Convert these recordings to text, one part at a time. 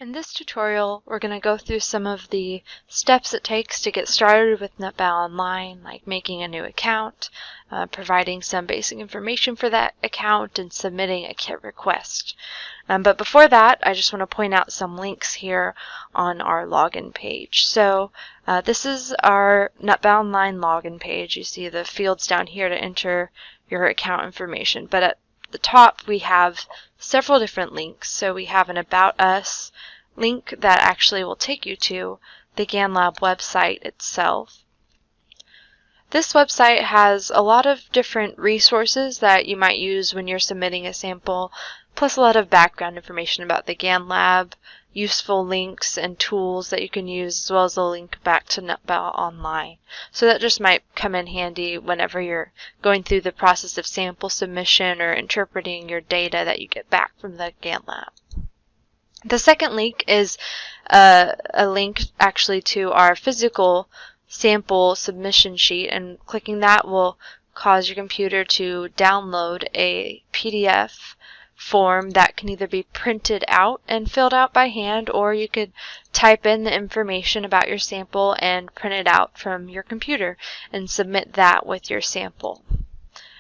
In this tutorial, we're going to go through some of the steps it takes to get started with NUTBAL Online, like making a new account, providing some basic information for that account, and submitting a kit request. But before that, I just want to point out some links here on our login page. So this is our NUTBAL Online login page. You see the fields down here to enter your account information. But at the top, we have several different links. So we have an About Us link that actually will take you to the GANLab website itself. This website has a lot of different resources that you might use when you're submitting a sample, plus a lot of background information about the GANLab, useful links and tools that you can use, as well as a link back to NUTBAL Online. So that just might come in handy whenever you're going through the process of sample submission or interpreting your data that you get back from the GANLab. The second link is a link actually to our physical sample submission sheet, and clicking that will cause your computer to download a PDF form that can either be printed out and filled out by hand, or you could type in the information about your sample and print it out from your computer and submit that with your sample.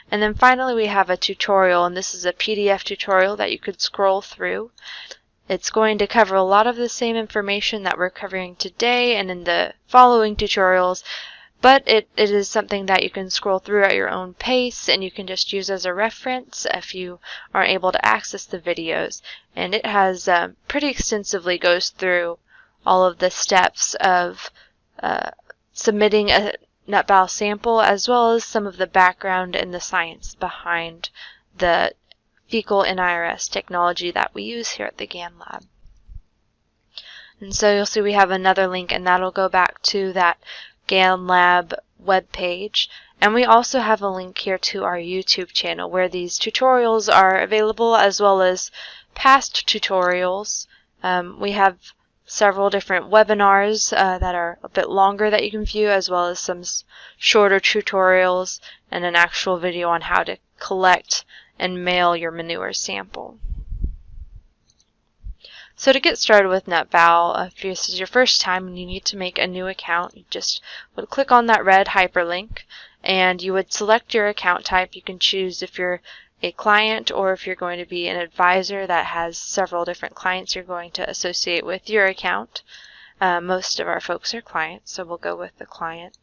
And then finally we have a tutorial, and this is a PDF tutorial that you could scroll through. It's going to cover a lot of the same information that we're covering today and in the following tutorials, but it is something that you can scroll through at your own pace, and you can just use as a reference if you aren't able to access the videos. And it has pretty extensively goes through all of the steps of submitting a NUTBAL sample, as well as some of the background and the science behind the fecal NIRS technology that we use here at the GANLab. And so you'll see we have another link, and that'll go back to that GANLab webpage. And we also have a link here to our YouTube channel where these tutorials are available, as well as past tutorials. We have several different webinars that are a bit longer that you can view, as well as some shorter tutorials and an actual video on how to collect and mail your manure sample. So to get started with NUTBAL, if this is your first time and you need to make a new account, you just would click on that red hyperlink and you would select your account type. You can choose if you're a client or if you're going to be an advisor that has several different clients you're going to associate with your account. Most of our folks are clients, so we'll go with the client.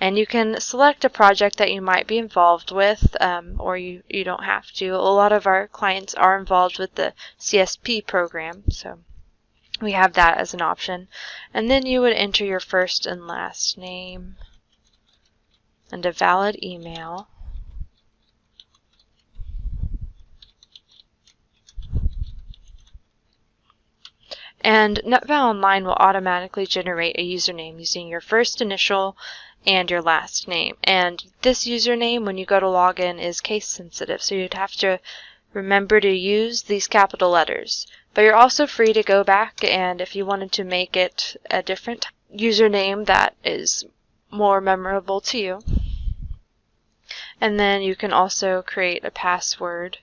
And you can select a project that you might be involved with, or you don't have to. A lot of our clients are involved with the CSP program, so we have that as an option. And then you would enter your first and last name and a valid email. And NUTBAL Online will automatically generate a username using your first initial and your last name. And this username, when you go to login, is case sensitive, so you'd have to remember to use these capital letters. But you're also free to go back, and if you wanted to make it a different username that is more memorable to you. And then you can also create a password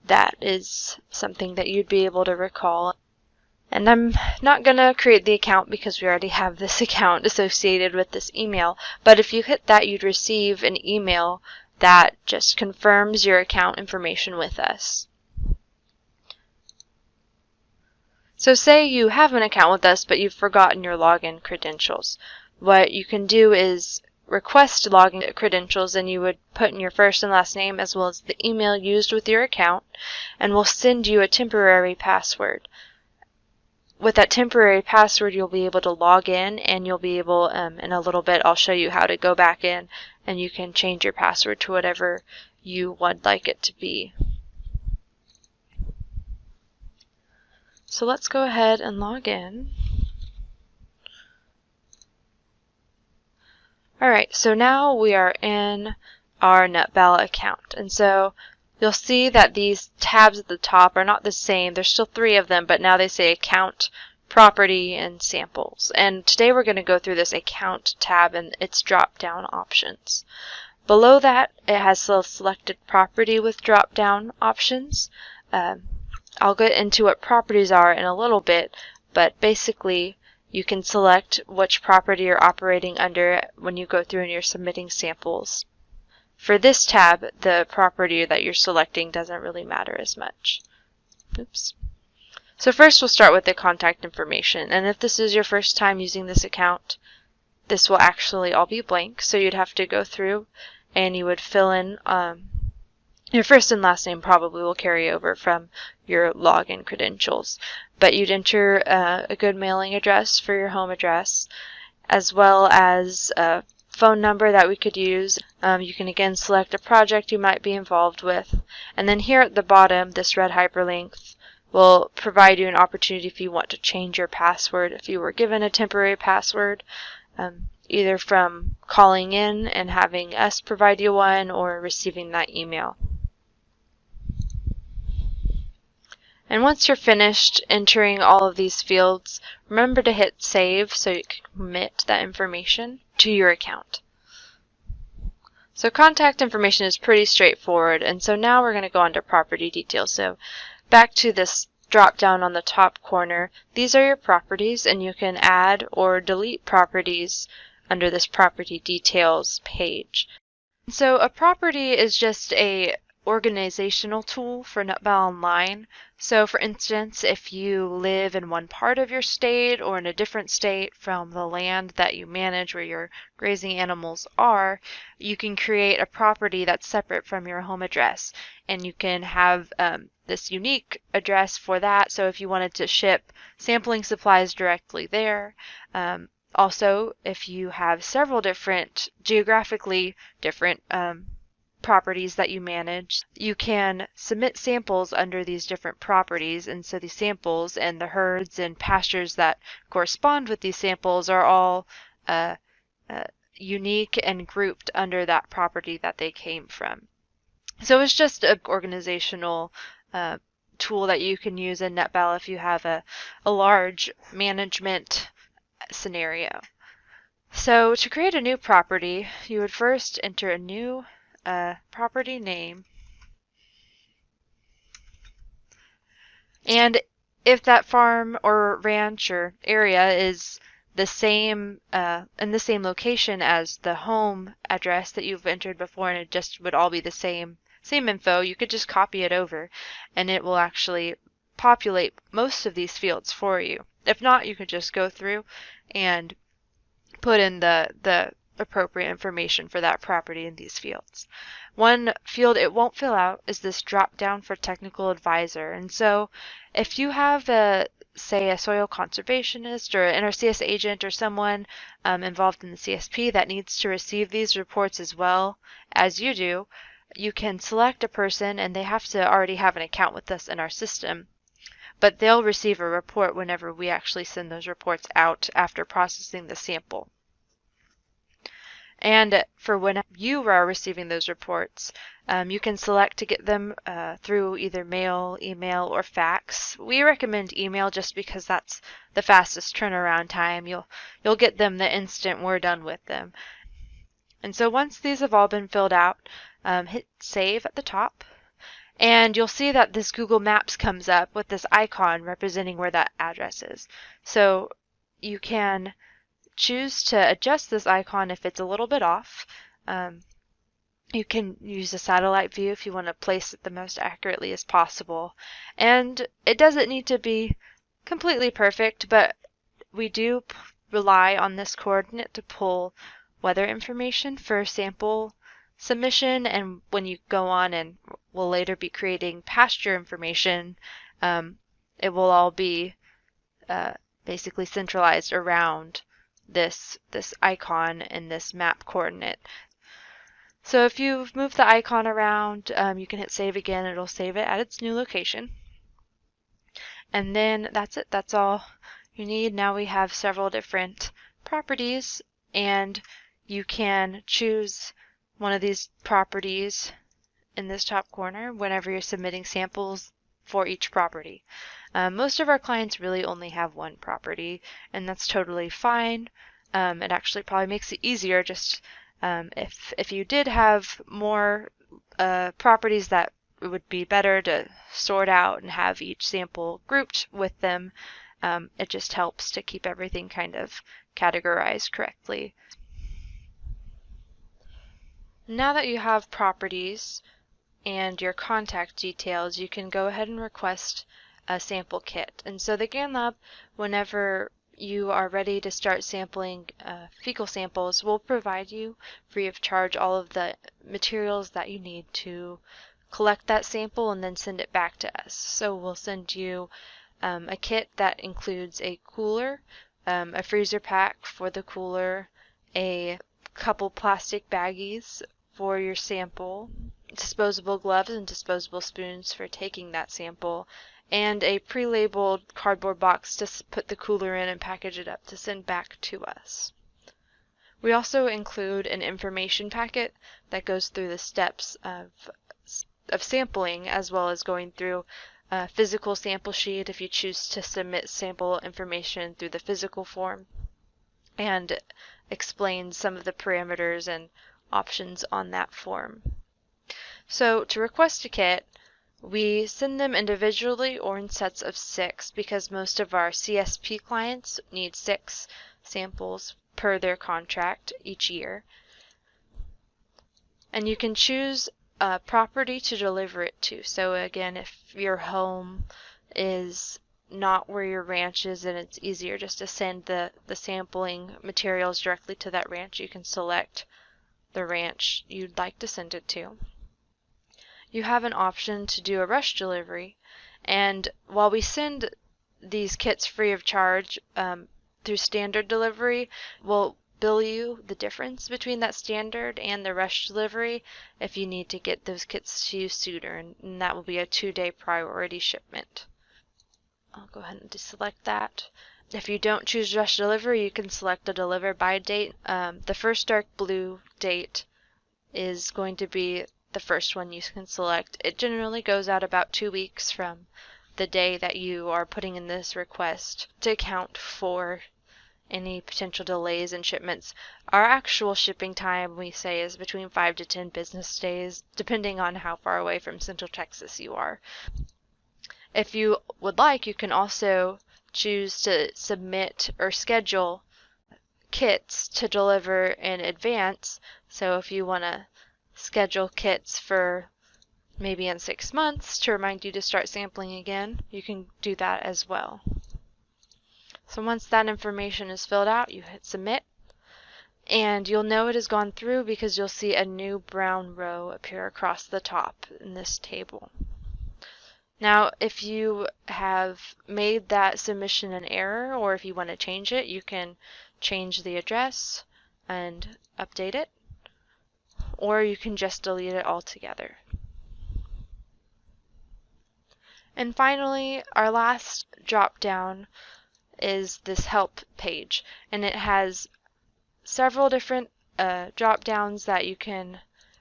that is something that you'd be able to recall. And I'm not going to create the account because we already have this account associated with this email. But if you hit that, you'd receive an email that just confirms your account information with us. So say you have an account with us, but you've forgotten your login credentials. What you can do is request login credentials, and you would put in your first and last name as well as the email used with your account, and we'll send you a temporary password. With that temporary password, you'll be able to log in, and you'll be able, in a little bit, I'll show you how to go back in, and you can change your password to whatever you would like it to be. So let's go ahead and log in. Alright, so now we are in our NUTBAL account, and so you'll see that these tabs at the top are not the same. There's still 3 of them, but now they say Account, Property, and Samples. And today we're going to go through this Account tab and its drop-down options. Below that, it has selected Property with drop-down options. I'll get into what properties are in a little bit, but basically you can select which property you're operating under when you go through and you're submitting samples. For this tab, the property that you're selecting doesn't really matter as much. Oops. So first we'll start with the contact information, and if this is your first time using this account, this will actually all be blank, so you'd have to go through and you would fill in your first and last name probably will carry over from your login credentials, but you'd enter a good mailing address for your home address, as well as a phone number that we could use. You can again select a project you might be involved with, and then here at the bottom, this red hyperlink will provide you an opportunity if you want to change your password if you were given a temporary password, either from calling in and having us provide you one or receiving that email. And once you're finished entering all of these fields, remember to hit save so you can commit that information to your account. So contact information is pretty straightforward, and so now we're going to go on to property details. So back to this drop down on the top corner, these are your properties, and you can add or delete properties under this property details page. So a property is just a organizational tool for NUTBAL Online. So for instance, if you live in one part of your state or in a different state from the land that you manage where your grazing animals are, you can create a property that's separate from your home address, and you can have this unique address for that. So if you wanted to ship sampling supplies directly there, also if you have several different geographically different properties that you manage, you can submit samples under these different properties, and so these samples and the herds and pastures that correspond with these samples are all unique and grouped under that property that they came from. So it's just an organizational tool that you can use in NUTBAL if you have a large management scenario. So to create a new property, you would first enter a new property name, and if that farm or ranch or area is the same in the same location as the home address that you've entered before, and it just would all be the same info, you could just copy it over and it will actually populate most of these fields for you. If not, you could just go through and put in the appropriate information for that property in these fields. One field it won't fill out is this drop down for technical advisor, and so if you have say a soil conservationist or an NRCS agent or someone involved in the CSP that needs to receive these reports as well as you do, you can select a person, and they have to already have an account with us in our system, but they'll receive a report whenever we actually send those reports out after processing the sample. And for when you are receiving those reports, you can select to get them through either mail, email, or fax. We recommend email just because that's the fastest turnaround time. You'll get them the instant we're done with them. And so once these have all been filled out, hit save at the top, and you'll see that this Google Maps comes up with this icon representing where that address is. So you can choose to adjust this icon if it's a little bit off. You can use a satellite view if you want to place it the most accurately as possible. And it doesn't need to be completely perfect, but we do rely on this coordinate to pull weather information for sample submission, and when you go on and we'll later be creating pasture information, it will all be basically centralized around this icon and this map coordinate. So if you move the icon around, you can hit save again. It'll save it at its new location. And then that's it. That's all you need. Now we have several different properties, and you can choose one of these properties in this top corner whenever you're submitting samples for each property. Most of our clients really only have one property, and that's totally fine. It actually probably makes it easier just if you did have more properties, that it would be better to sort out and have each sample grouped with them. It just helps to keep everything kind of categorized correctly. Now that you have properties and your contact details, you can go ahead and request a sample kit. And so the GAN whenever you are ready to start sampling fecal samples, will provide you free of charge all of the materials that you need to collect that sample and then send it back to us. So we'll send you a kit that includes a cooler, a freezer pack for the cooler, a couple plastic baggies for your sample, disposable gloves and disposable spoons for taking that sample, and a pre-labeled cardboard box to put the cooler in and package it up to send back to us. We also include an information packet that goes through the steps of sampling, as well as going through a physical sample sheet if you choose to submit sample information through the physical form, and explains some of the parameters and options on that form. So to request a kit, we send them individually or in sets of 6 because most of our CSP clients need 6 samples per their contract each year. And you can choose a property to deliver it to. So again, if your home is not where your ranch is and it's easier just to send the sampling materials directly to that ranch, you can select the ranch you'd like to send it to. You have an option to do a rush delivery, and while we send these kits free of charge through standard delivery, we'll bill you the difference between that standard and the rush delivery if you need to get those kits to you sooner, and that will be a 2-day priority shipment. I'll go ahead and deselect that. If you don't choose rush delivery, you can select a deliver by date. The first dark blue date is going to be the first one you can select. It generally goes out about 2 weeks from the day that you are putting in this request to account for any potential delays in shipments. Our actual shipping time, we say, is between 5 to 10 business days, depending on how far away from Central Texas you are. If you would like, you can also choose to submit or schedule kits to deliver in advance. So if you want to schedule kits for maybe in 6 months to remind you to start sampling again, you can do that as well. So once that information is filled out, you hit submit, and you'll know it has gone through because you'll see a new brown row appear across the top in this table. Now, if you have made that submission an error, or if you want to change it, you can change the address and update it, or you can just delete it altogether. And finally, our last drop down is this help page, and it has several different drop downs that you can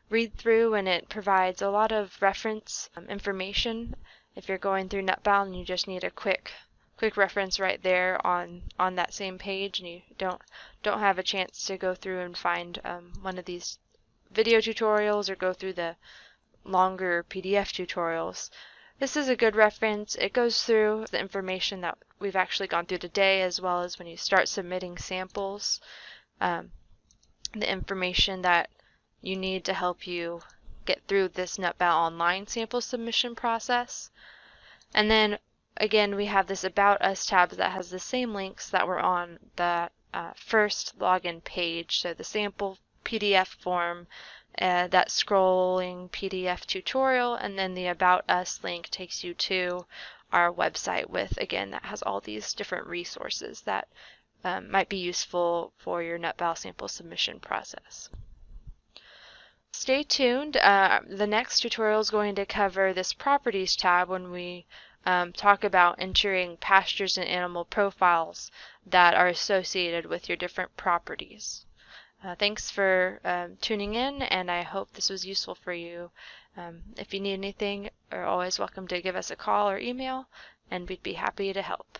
read through, and it provides a lot of reference information if you're going through NUTBAL and you just need a quick reference right there on that same page, and you don't have a chance to go through and find one of these video tutorials or go through the longer PDF tutorials. This is a good reference. It goes through the information that we've actually gone through today, as well as when you start submitting samples, the information that you need to help you get through this NUTBAL Online sample submission process. And then again, we have this About Us tab that has the same links that were on the first login page. So the sample PDF form, that scrolling PDF tutorial, and then the About Us link takes you to our website with, again, that has all these different resources that might be useful for your NUTBAL sample submission process. Stay tuned. The next tutorial is going to cover this Properties tab when we talk about entering pastures and animal profiles that are associated with your different properties. Thanks for tuning in, and I hope this was useful for you. If you need anything, you're always welcome to give us a call or email, and we'd be happy to help.